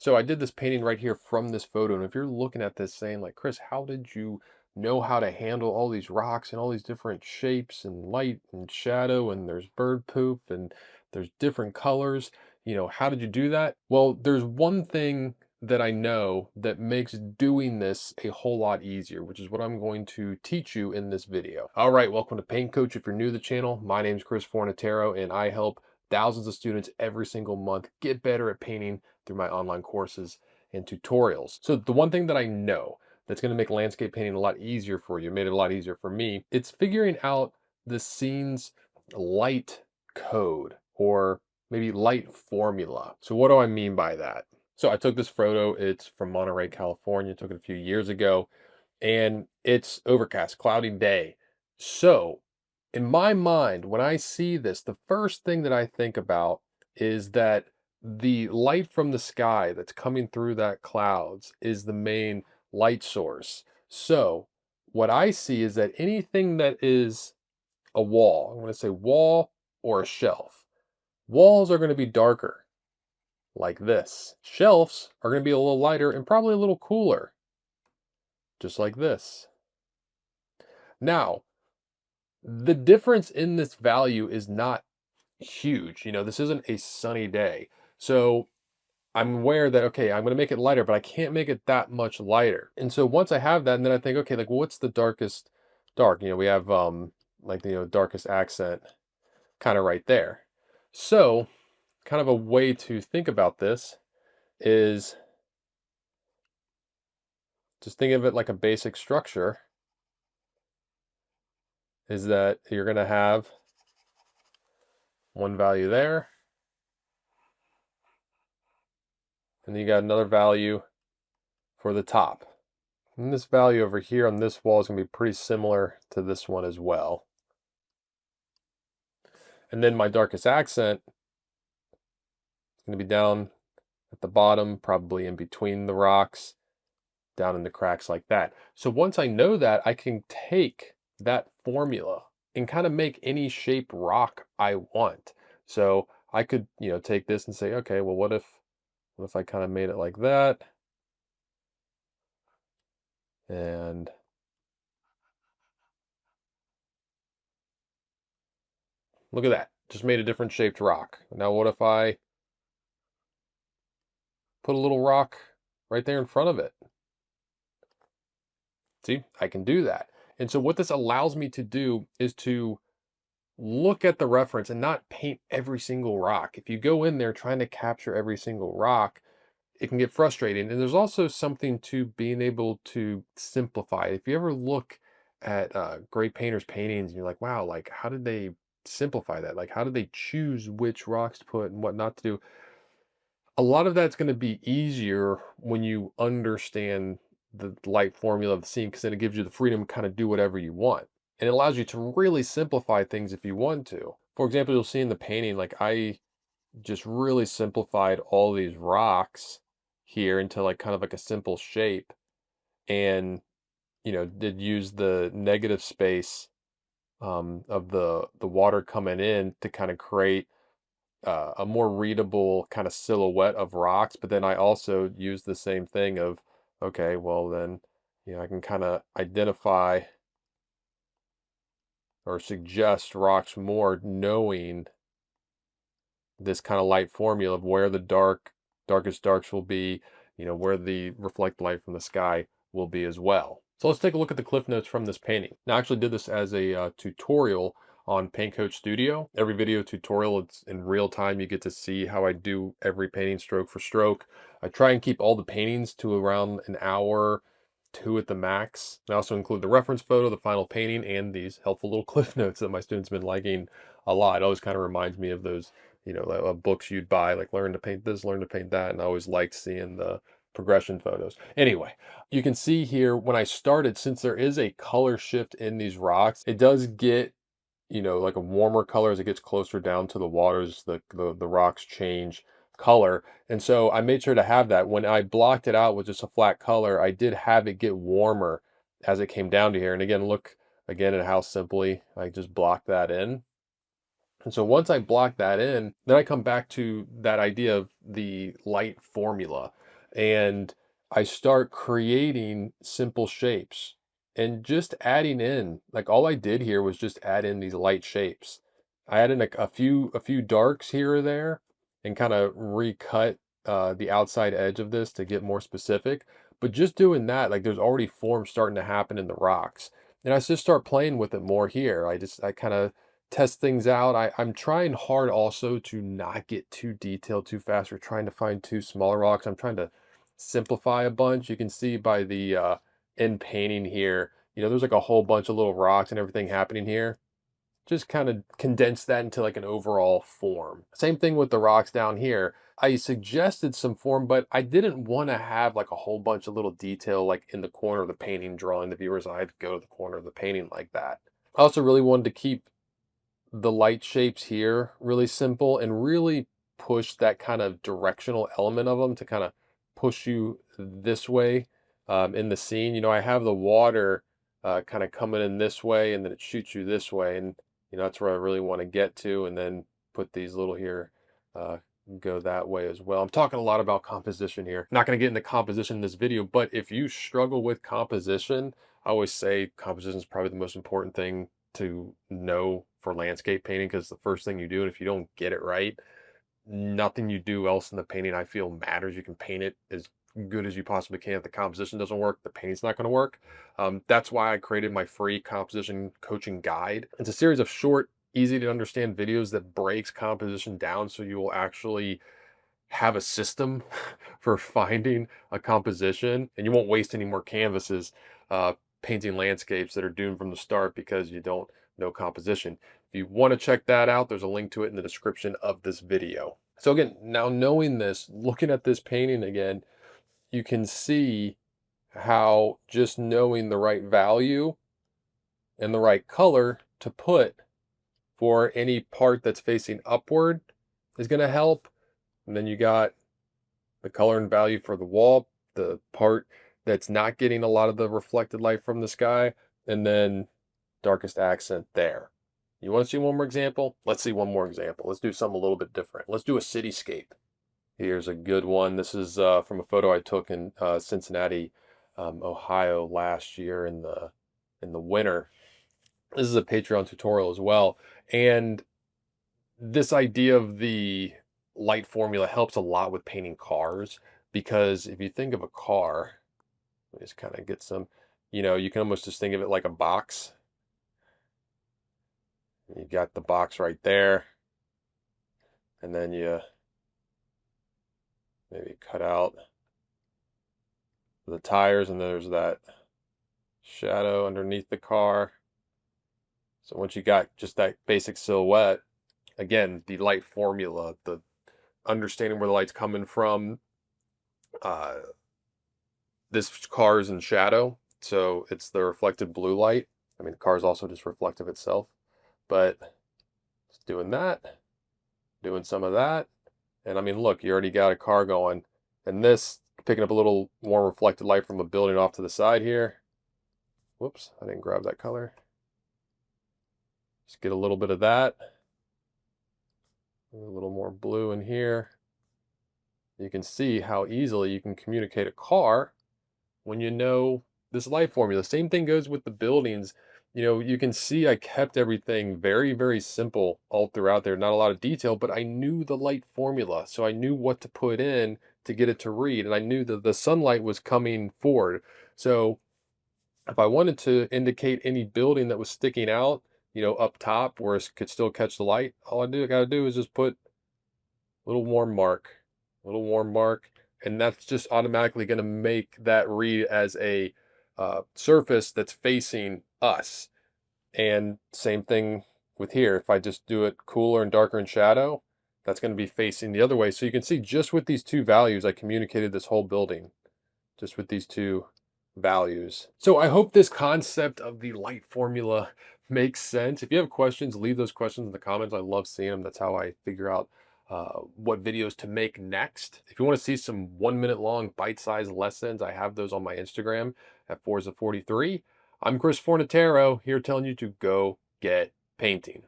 So I did this painting right here from this photo. And if you're looking at this saying like, Chris, how did you know how to handle all these rocks and all these different shapes and light and shadow and there's bird poop and there's different colors? How did you do that? Well, there's one thing that I know that makes doing this a whole lot easier, which is what I'm going to teach you in this video. All right, welcome to Paint Coach. If you're new to the channel, my name is Chris Fornatero and I help thousands of students every single month get better at painting through my online courses and tutorials. So the one thing that I know that's going to make landscape painting a lot easier for you, made it a lot easier for me, it's figuring out the scene's light code or maybe light formula. So what do I mean by that? So I took this photo, it's from Monterey, California, took it a few years ago, and it's overcast, cloudy day. So in my mind, when I see this, the first thing that I think about is that the light from the sky that's coming through that clouds is the main light source. So what I see is that anything that is a wall, I'm going to say wall or a shelf, walls are going to be darker like this. Shelves are going to be a little lighter and probably a little cooler, just like this. Now, the difference in this value is not huge. This isn't a sunny day. So I'm aware that, okay, I'm going to make it lighter, but I can't make it that much lighter. And so once I have that, and then I think, okay, like, well, what's the darkest dark? We have like, darkest accent kind of right there. So kind of a way to think about this is just think of it like a basic structure, is that you're going to have one value there, and then you got another value for the top. And this value over here on this wall is going to be pretty similar to this one as well. And then my darkest accent is going to be down at the bottom, probably in between the rocks, down in the cracks like that. So once I know that, I can take that formula and kind of make any shape rock I want. So I could, take this and say, okay, well, what if I kind of made it like that? And look at that, just made a different shaped rock. Now what if I put a little rock right there in front of it? See, I can do that. And so what this allows me to do is to look at the reference and not paint every single rock. If you go in there trying to capture every single rock, it can get frustrating. And there's also something to being able to simplify. If you ever look at great painters' paintings and you're like, wow, like how did they simplify that? Like how did they choose which rocks to put and what not to do? A lot of that's going to be easier when you understand the light formula of the scene, because then it gives you the freedom to kind of do whatever you want. And it allows you to really simplify things if you want to. For example, you'll see in the painting, like I just really simplified all these rocks here into like kind of like a simple shape, and did use the negative space of the water coming in to kind of create a more readable kind of silhouette of rocks. But then I also use the same thing of, okay, well then, I can kind of identify or suggest rocks more, knowing this kind of light formula of where the darkest darks will be, where the reflect light from the sky will be as well. So let's take a look at the cliff notes from this painting. Now I actually did this as a tutorial on Paint Coach Studio. Every video tutorial, it's in real time. You get to see how I do every painting stroke for stroke. I try and keep all the paintings to around an hour, 2 at the max. I also include the reference photo, the final painting, and these helpful little cliff notes that my students have been liking a lot. It always kind of reminds me of those, books you'd buy, like learn to paint this, learn to paint that. And I always liked seeing the progression photos. Anyway, you can see here when I started, since there is a color shift in these rocks, it does get, like a warmer color as it gets closer down to the waters, the rocks change color. And so I made sure to have that. When I blocked it out with just a flat color, I did have it get warmer as it came down to here. And again, look again at how simply I just blocked that in. And so once I block that in, then I come back to that idea of the light formula, and I start creating simple shapes and just adding in, like all I did here was just add in these light shapes. I added a few darks here or there and kind of recut the outside edge of this to get more specific. But just doing that, like there's already forms starting to happen in the rocks. And I just start playing with it more here. I kind of test things out. I'm trying hard also to not get too detailed too fast. We're trying to find two smaller rocks. I'm trying to simplify a bunch. You can see by the end painting here, there's like a whole bunch of little rocks and everything happening here. Just kind of condense that into like an overall form. Same thing with the rocks down here. I suggested some form, but I didn't want to have like a whole bunch of little detail like in the corner of the painting drawing the viewer's eye to go to the corner of the painting like that. I also really wanted to keep the light shapes here really simple and really push that kind of directional element of them to kind of push you this way in the scene. I have the water kind of coming in this way and then it shoots you this way. And, that's where I really want to get to. And then put these little here, uh, go that way as well. I'm talking a lot about composition here. Not going to get into composition in this video, but if you struggle with composition, I always say composition is probably the most important thing to know for landscape painting, because the first thing you do, and if you don't get it right, nothing you do else in the painting I feel matters. You can paint it as good as you possibly can. If the composition doesn't work, the painting's not going to work. That's why I created my free composition coaching guide. It's a series of short, easy to understand videos that breaks composition down so you will actually have a system for finding a composition, and you won't waste any more canvases painting landscapes that are doomed from the start because you don't know composition. If you want to check that out, there's a link to it in the description of this video. So again, now knowing this, looking at this painting again, you can see how just knowing the right value and the right color to put for any part that's facing upward is going to help. And then you got the color and value for the wall, the part that's not getting a lot of the reflected light from the sky, and then darkest accent there. You want to see one more example? Let's see one more example. Let's do something a little bit different. Let's do a cityscape. Here's a good one. This is from a photo I took in Cincinnati, Ohio last year in the winter. This is a Patreon tutorial as well. And this idea of the light formula helps a lot with painting cars, because if you think of a car, let me just kind of get some, you can almost just think of it like a box. You got the box right there, and then you maybe cut out the tires, and there's that shadow underneath the car. So once you got just that basic silhouette, again, the light formula, the understanding where the light's coming from, this car is in shadow, so it's the reflected blue light. I mean, the car is also just reflective itself, but just doing that, doing some of that. And I mean, look, you already got a car going, and this picking up a little more reflected light from a building off to the side here. Whoops, I didn't grab that color. Just get a little bit of that. A little more blue in here. You can see how easily you can communicate a car when you know this light formula. Same thing goes with the buildings. You can see I kept everything very, very simple all throughout there. Not a lot of detail, but I knew the light formula. So I knew what to put in to get it to read. And I knew that the sunlight was coming forward. So if I wanted to indicate any building that was sticking out, up top where it could still catch the light, all I got to do is just put a little warm mark, and that's just automatically going to make that read as a surface that's facing us. And same thing with here. If I just do it cooler and darker in shadow, that's going to be facing the other way. So you can see just with these two values, I communicated this whole building just with these two values. So I hope this concept of the light formula makes sense. If you have questions, leave those questions in the comments. I love seeing them. That's how I figure out what videos to make next. If you want to see some 1 minute long bite-sized lessons, I have those on my Instagram at Forza43. I'm Chris Fornatero, here telling you to go get painting.